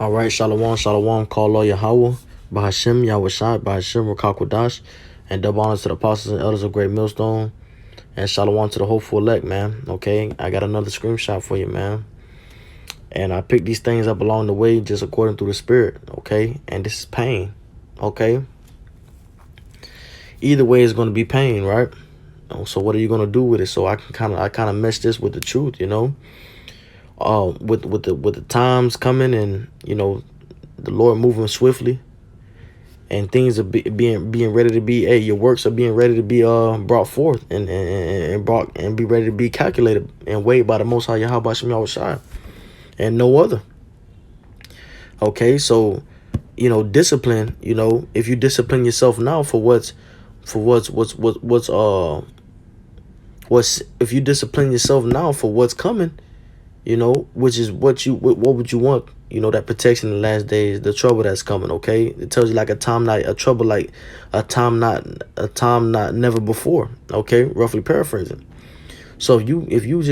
All right, Shalom, Shalom, call Lord Yahawah, Bahashim, Yahawashi, Bahashim, Rakakwadash, and double honors to the apostles and elders of Great Millstone, and Shalom to the hopeful elect, man. Okay, I got another screenshot for you, man. And I picked these things up along the way just according to the Spirit, okay? And this is pain, okay? Either way, it's going to be pain, right? So what are you going to do with it? So I kind of mesh this with the truth, you know? With the times coming, and the Lord moving swiftly, and things are being ready to be. Hey, your works are being ready to be brought forth and be ready to be calculated and weighed by the Most High Yahawashi and no other. Okay, so discipline. If you discipline yourself now if you discipline yourself now for what's coming. Which is what would you want? That protection in the last days, the trouble that's coming. Okay, it tells you like a time not never before. Okay, roughly paraphrasing. So if you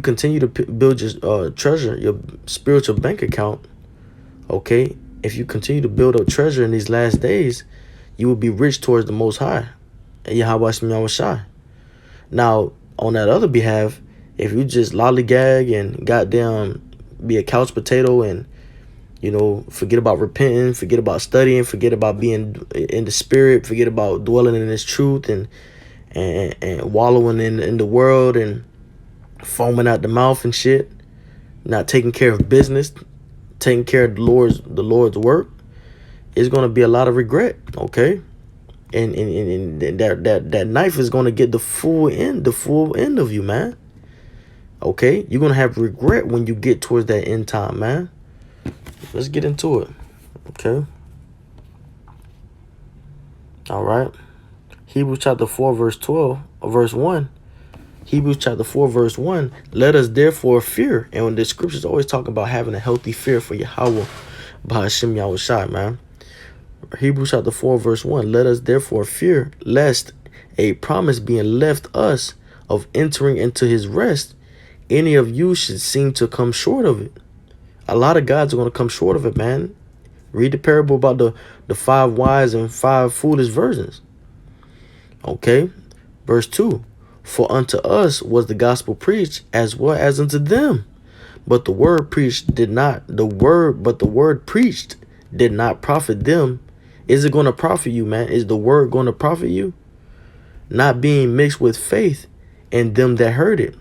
continue to build your treasure, your spiritual bank account. Okay, if you continue to build up treasure in these last days, you will be rich towards the Most High, Yahawashi. Now, on that other behalf, if you just lollygag and goddamn be a couch potato and, forget about repenting, forget about studying, forget about being in the spirit, forget about dwelling in this truth and wallowing in the world and foaming out the mouth and shit, not taking care of business, taking care of the Lord's work, it's going to be a lot of regret, okay? And that knife is going to get the full end of you, man. Okay, you're going to have regret when you get towards that end time, man. Let's get into it. Okay. All right. Hebrews chapter 4, verse 1. Hebrews chapter 4, verse 1. Let us therefore fear. And when the scriptures always talk about having a healthy fear for Yahawah, Bahashim Yahawashi, man. Hebrews chapter 4, verse 1. Let us therefore fear, lest a promise being left us of entering into his rest, any of you should seem to come short of it. A lot of gods are going to come short of it, man. Read the parable about the 5 wise and 5 foolish virgins. Okay. Verse 2. For unto us was the gospel preached as well as unto them. But the word preached did not profit them. Is it going to profit you, man? Is the word going to profit you? Not being mixed with faith in them that heard it.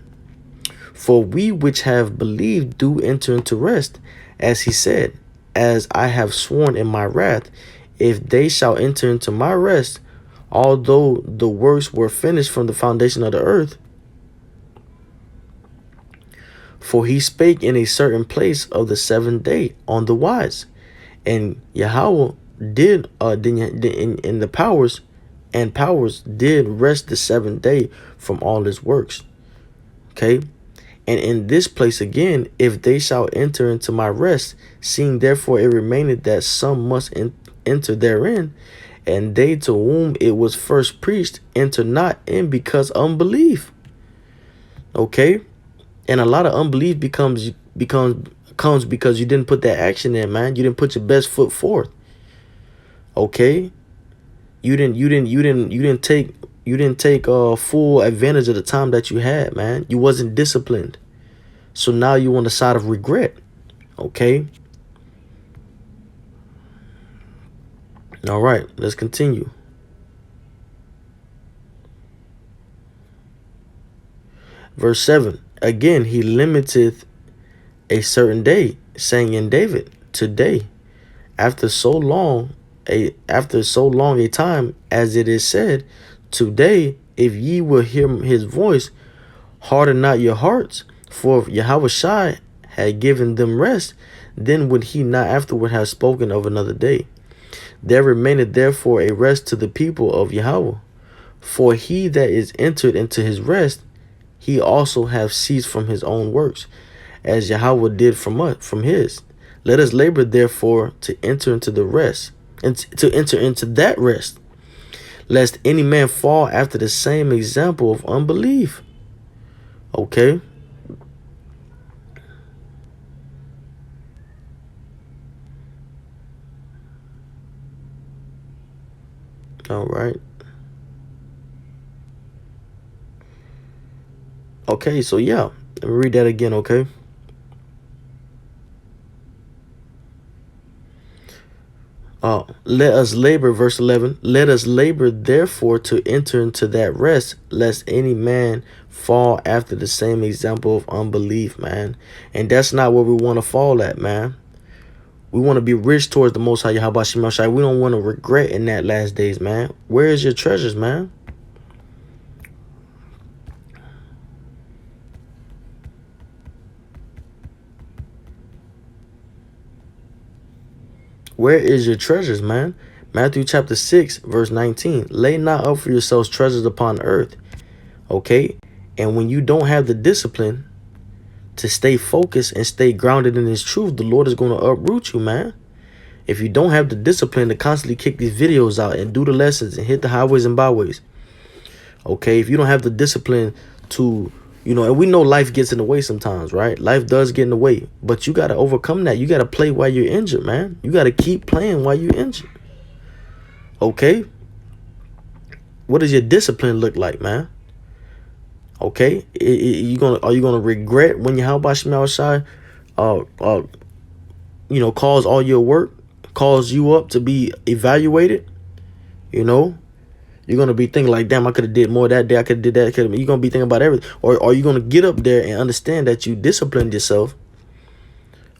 For we which have believed do enter into rest, as he said, as I have sworn in my wrath, if they shall enter into my rest, although the works were finished from the foundation of the earth. For he spake in a certain place of the 7th day on the wise, and Yahawah did in the powers did rest the 7th day from all his works. Okay. And in this place again, if they shall enter into my rest, seeing therefore it remaineth that some must enter therein, and they to whom it was first preached enter not in because unbelief. Okay, and a lot of unbelief comes because you didn't put that action in, man. You didn't put your best foot forth. Okay, you didn't take full advantage of the time that you had, man. You wasn't disciplined. So now you on the side of regret. Okay. All right, let's continue. Verse 7. Again, he limiteth a certain day, saying in David, today, after so long a time, as it is said, today, if ye will hear his voice, harden not your hearts. For if Yahawashi had given them rest, then would he not afterward have spoken of another day. There remaineth therefore a rest to the people of Yahawah. For he that is entered into his rest, he also hath ceased from his own works, as Yahawah did from his. Let us labor therefore to enter into the rest, and to enter into that rest, lest any man fall after the same example of unbelief. Okay. All right. Okay, so yeah, let me read that again, okay? Let us labor, verse 11. Let us labor, therefore, to enter into that rest, lest any man fall after the same example of unbelief, man. And that's not where we want to fall at, man. We want to be rich towards the Most High Yahawashi. We don't want to regret in that last days, man. Where is your treasures, man? Where is your treasures, man? Matthew chapter 6, verse 19. Lay not up for yourselves treasures upon earth. Okay? And when you don't have the discipline to stay focused and stay grounded in his truth, the Lord is going to uproot you, man. If you don't have the discipline to constantly kick these videos out and do the lessons and hit the highways and byways, okay, if you don't have the discipline to, and we know life gets in the way sometimes, right? Life does get in the way, but you got to overcome that. You got to play while you're injured, man. You got to keep playing while you're injured. Okay? What does your discipline look like, man? Okay? Are you gonna regret when Yahawashi calls all your work, calls you up to be evaluated? You're gonna be thinking like, damn, I could have did more that day. I could have did that. You're gonna be thinking about everything. Or are you gonna get up there and understand that you disciplined yourself?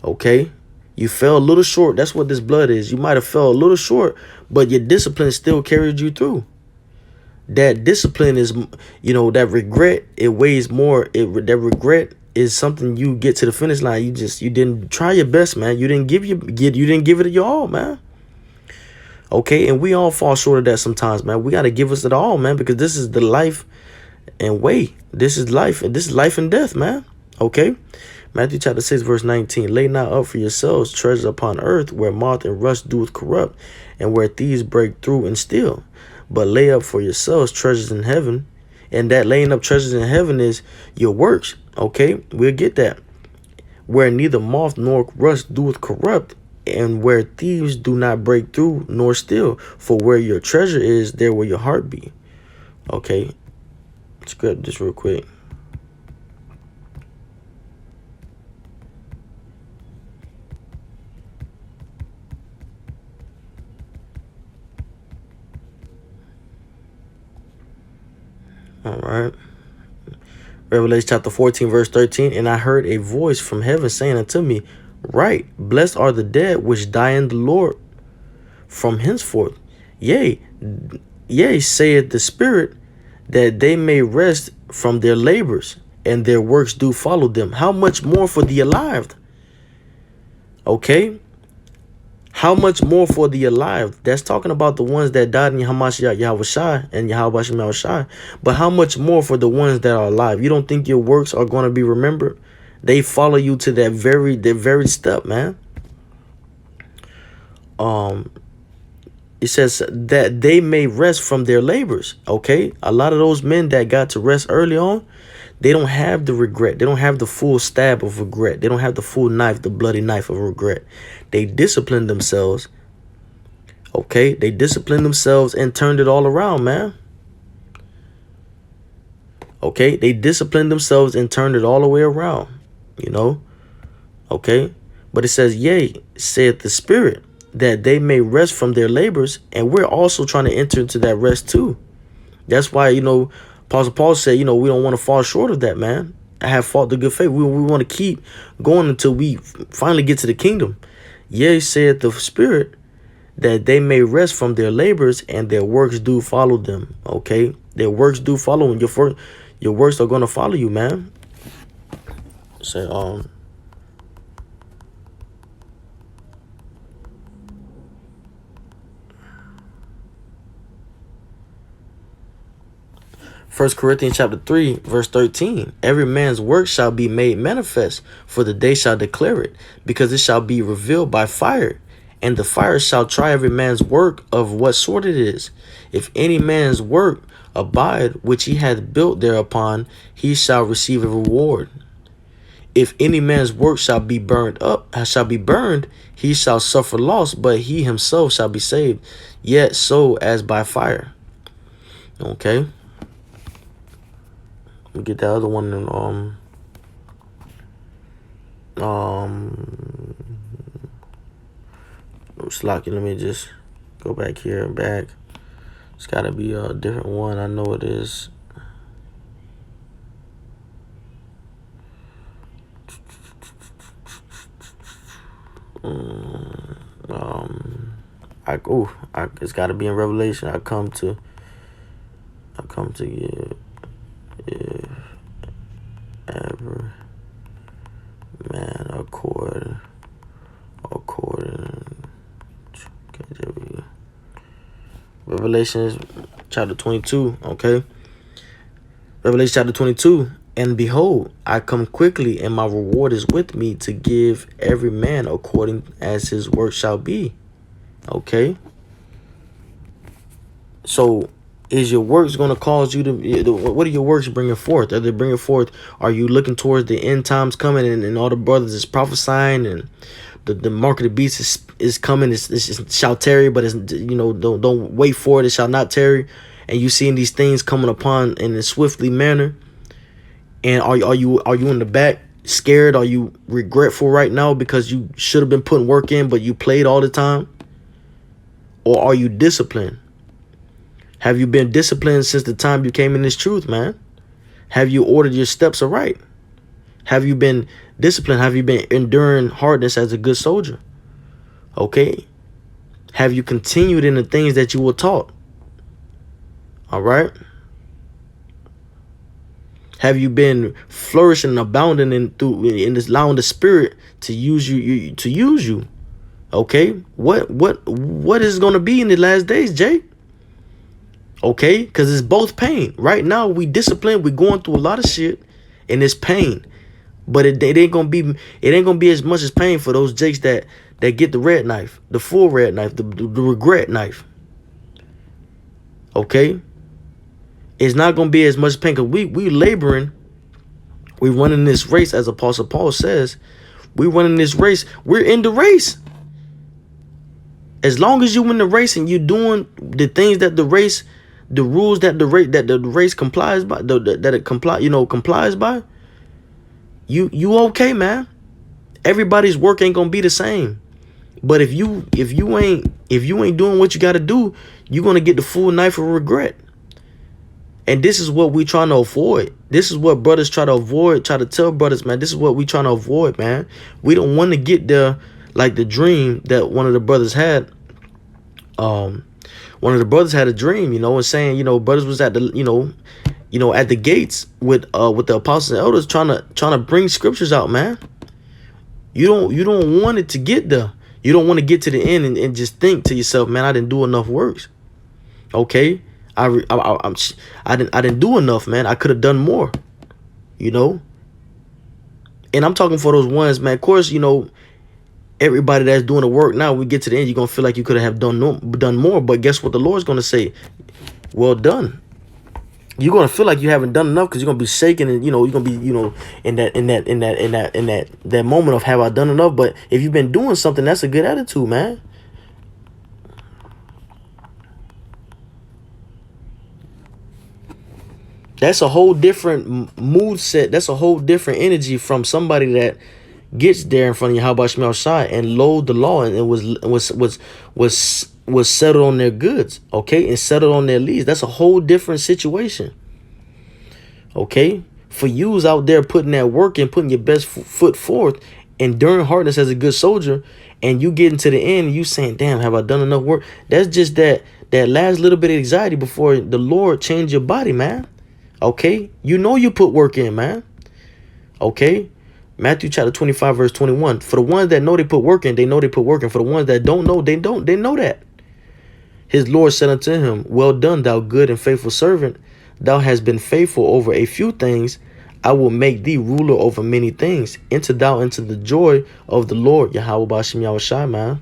Okay, you fell a little short. That's what this blood is. You might have fell a little short, but your discipline still carried you through. That discipline is, that regret. It weighs more. That regret is something you get to the finish line. You didn't try your best, man. You didn't give it your all, man. Okay, and we all fall short of that sometimes, man. We got to give us it all, man, because this is the life and way. This is life, and this is life and death, man. Okay, Matthew chapter 6, verse 19. Lay not up for yourselves treasures upon earth, where moth and rust doeth corrupt, and where thieves break through and steal. But lay up for yourselves treasures in heaven. And that laying up treasures in heaven is your works. Okay, we'll get that. Where neither moth nor rust doeth corrupt, and where thieves do not break through nor steal. For where your treasure is, there will your heart be. Okay, let's grab this real quick. All right. Revelation chapter 14, verse 13. And I heard a voice from heaven saying unto me, Right, blessed are the dead which die in the Lord from henceforth. Yea, saith the Spirit, that they may rest from their labors, and their works do follow them. How much more for the alive? Okay? How much more for the alive? That's talking about the ones that died in Yahawashi and Yahawashi. But how much more for the ones that are alive? You don't think your works are going to be remembered? They follow you to that very step, man. It says that they may rest from their labors. Okay, a lot of those men that got to rest early on, they don't have the regret. They don't have the full stab of regret. They don't have the full knife, the bloody knife of regret. They disciplined themselves. Okay, they disciplined themselves and turned it all around, man. Okay, they disciplined themselves and turned it all the way around. Okay, but it says, Yea, saith the Spirit, that they may rest from their labors. And we're also trying to enter into that rest too. That's why, Apostle Paul said, we don't want to fall short of that, man. I have fought the good faith. We want to keep going until we finally get to the kingdom. Yea, saith the Spirit, that they may rest from their labors, and their works do follow them. Okay, their works do follow, and your works are going to follow you, man. Say, 1 Corinthians chapter 3, verse 13. Every man's work shall be made manifest, for the day shall declare it, because it shall be revealed by fire. And the fire shall try every man's work of what sort it is. If any man's work abide, which he hath built thereupon, he shall receive a reward. If any man's work shall be burned, he shall suffer loss, but he himself shall be saved, yet so as by fire. Okay. We get that other one in Slocky. Let me just go back here and back. It's gotta be a different one. I know it is. It's got to be in Revelation. I come to give every man according. Okay, Revelation chapter 22. Okay, Revelation chapter 22. And behold, I come quickly, and my reward is with me to give every man according as his work shall be. Okay. So, is your works going to cause you to? What are your works bringing forth? Are they bringing forth? Are you looking towards the end times coming, and all the brothers is prophesying, and the mark of the beast is coming? It shall tarry, but it's, don't wait for it. It shall not tarry. And you seeing these things coming upon in a swiftly manner. And are you in the back scared? Are you regretful right now because you should have been putting work in, but you played all the time? Or are you disciplined? Have you been disciplined since the time you came in this truth, man? Have you ordered your steps aright? Have you been disciplined? Have you been enduring hardness as a good soldier? Okay. Have you continued in the things that you were taught? All right. Have you been flourishing and abounding in this, allowing the Spirit to use you? Okay, what is going to be in the last days, Jay? Okay, because it's both pain. Right now, we disciplined. We're going through a lot of shit, and it's pain. But it ain't gonna be as much as pain for those Jakes that get the red knife, the full red knife, the regret knife. Okay. It's not going to be as much pain because we laboring. We running this race, as Apostle Paul says. We running this race. We're in the race. As long as you in the race and you're doing the things that the race, the rules that the race complies by, that it complies by, you okay, man. Everybody's work ain't gonna be the same. But if you ain't doing what you got to do, you're gonna get the full knife of regret. And this is what we trying to avoid. This is what brothers try to avoid, try to tell brothers, man, this is what we trying to avoid, man. We don't want to get there like the dream that one of the brothers had. One of the brothers had a dream, and saying, brothers was at the, at the gates with the apostles and elders trying to bring scriptures out, man. You don't want it to get there. You don't want to get to the end and just think to yourself, man, I didn't do enough works. Okay. I didn't do enough, man. I could have done more, And I'm talking for those ones, man. Of course, everybody that's doing the work now, we get to the end, you're going to feel like you could have done more. But guess what the Lord's going to say? Well done. You're going to feel like you haven't done enough because you're going to be shaking and, you're going to be, in that moment of have I done enough? But if you've been doing something, that's a good attitude, man. That's a whole different mood set. That's a whole different energy from somebody that gets there in front of Yahawashi and load the law and was settled on their goods, okay, and settled on their leads. That's a whole different situation, okay. For you's out there putting that work and putting your best foot forth, enduring hardness as a good soldier, and you getting to the end and you saying, "Damn, have I done enough work?" That's just that last little bit of anxiety before the Lord change your body, man. Okay, you put work in, man. Okay, Matthew chapter 25 verse 21. For the ones that know they put work in, they know they put work in. For the ones that don't know, they know that. His Lord said unto him, "Well done, thou good and faithful servant. Thou hast been faithful over a few things. I will make thee ruler over many things. Enter thou into the joy of the Lord." Yahawashi, man.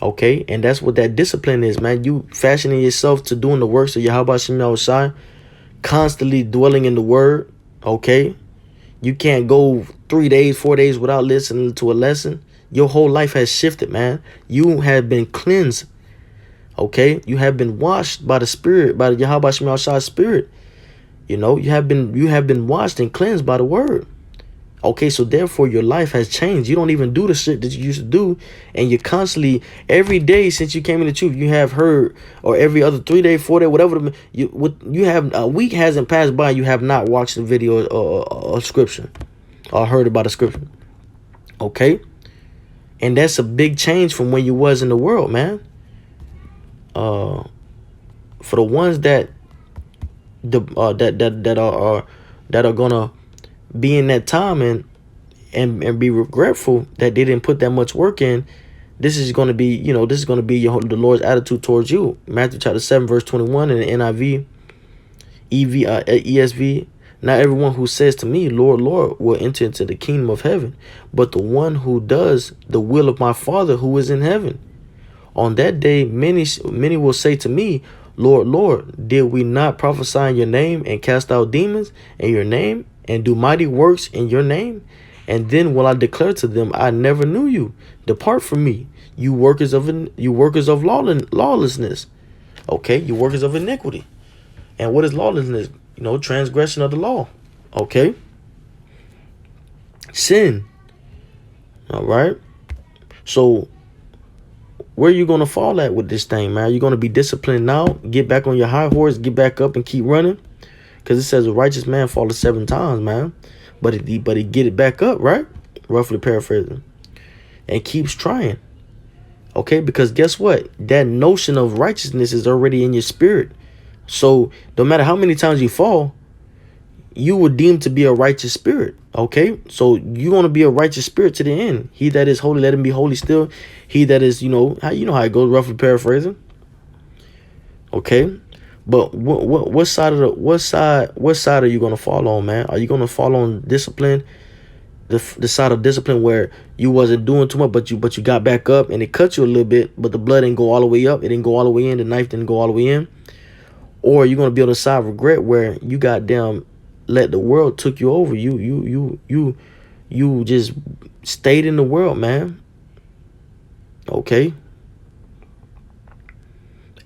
Okay, and that's what that discipline is, man. You fashioning yourself to doing the works of Yahawashi, constantly dwelling in the word, okay? You can't go 3 days, 4 days without listening to a lesson. Your whole life has shifted, man. You have been cleansed. Okay, you have been washed by the Spirit, by the Yahawashi Spirit. You know, you have been washed and cleansed by the Word. Okay, so therefore your life has changed. You don't even do the shit that you used to do, and you constantly, every day since you came in the truth, you have heard, or every other 3 day, 4 day, whatever. You have, a week hasn't passed by. You have not watched a video or scripture, or heard about a scripture. Okay, and that's a big change from when you was in the world, man. For the ones that are gonna be in that time and be regretful that they didn't put that much work in, this is going to be, this is going to be the Lord's attitude towards you. Matthew chapter 7 verse 21 in the NIV, ESV. Not everyone who says to me, Lord, Lord, will enter into the kingdom of heaven, but the one who does the will of my Father who is in heaven. On that day, many will say to me, Lord, Lord, did we not prophesy in your name and cast out demons in your name and do mighty works in your name? And then will I declare to them, I never knew you. Depart from me, you workers of lawlessness. Okay, you workers of iniquity. And what is lawlessness? Transgression of the law. Okay, sin. All right. So where are you going to fall at with this thing, man? You're going to be disciplined now, get back on your high horse, get back up and keep running? Because it says a righteous man falleth 7 times, man. But he get it back up, right? Roughly paraphrasing. And keeps trying. Okay, because guess what? That notion of righteousness is already in your spirit. So no matter how many times you fall, you were deemed to be a righteous spirit. Okay, so you want to be a righteous spirit to the end. He that is holy, let him be holy still. He that is, how it goes, roughly paraphrasing. Okay, but what side are you gonna fall on, man? Are you gonna fall on discipline, the side of discipline where you wasn't doing too much, but you got back up and it cut you a little bit, but the blood didn't go all the way up, it didn't go all the way in, the knife didn't go all the way in? Or you're gonna be on the side of regret where you goddamn let the world took you over. You just stayed in the world, man. Okay.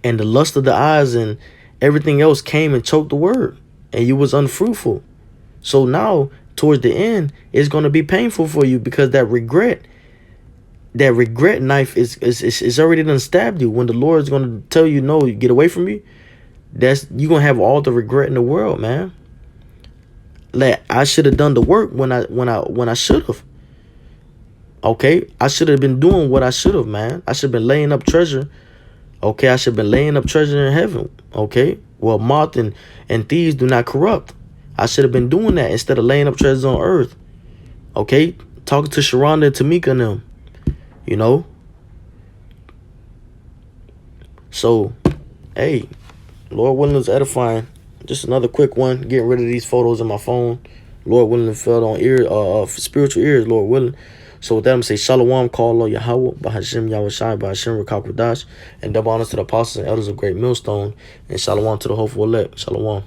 And the lust of the eyes and everything else came and choked the word, and you was unfruitful. So now towards the end, it's going to be painful for you, because that regret knife is already done stabbed you. When the Lord is going to tell you, no, you get away from me, you're going to have all the regret in the world, man. Like, I should have done the work when I should have. Okay, I should have been doing what I should have, man. I should have been laying up treasure. Okay, I should have been laying up treasure in heaven. Okay, well, moth and thieves do not corrupt. I should have been doing that instead of laying up treasures on earth. Okay, talking to Sharonda and Tamika and them. So, hey, Lord willing, is edifying. Just another quick one. Getting rid of these photos on my phone. Lord willing, fell on spiritual ears. Lord willing. So with that, I'm going to say Shalom, call on Yahawah, Bahashim Yahawashi, Bahashim Rakakwadash, and double honors to the apostles and elders of Great Millstone, and Shalom to the hopeful elect. Shalom.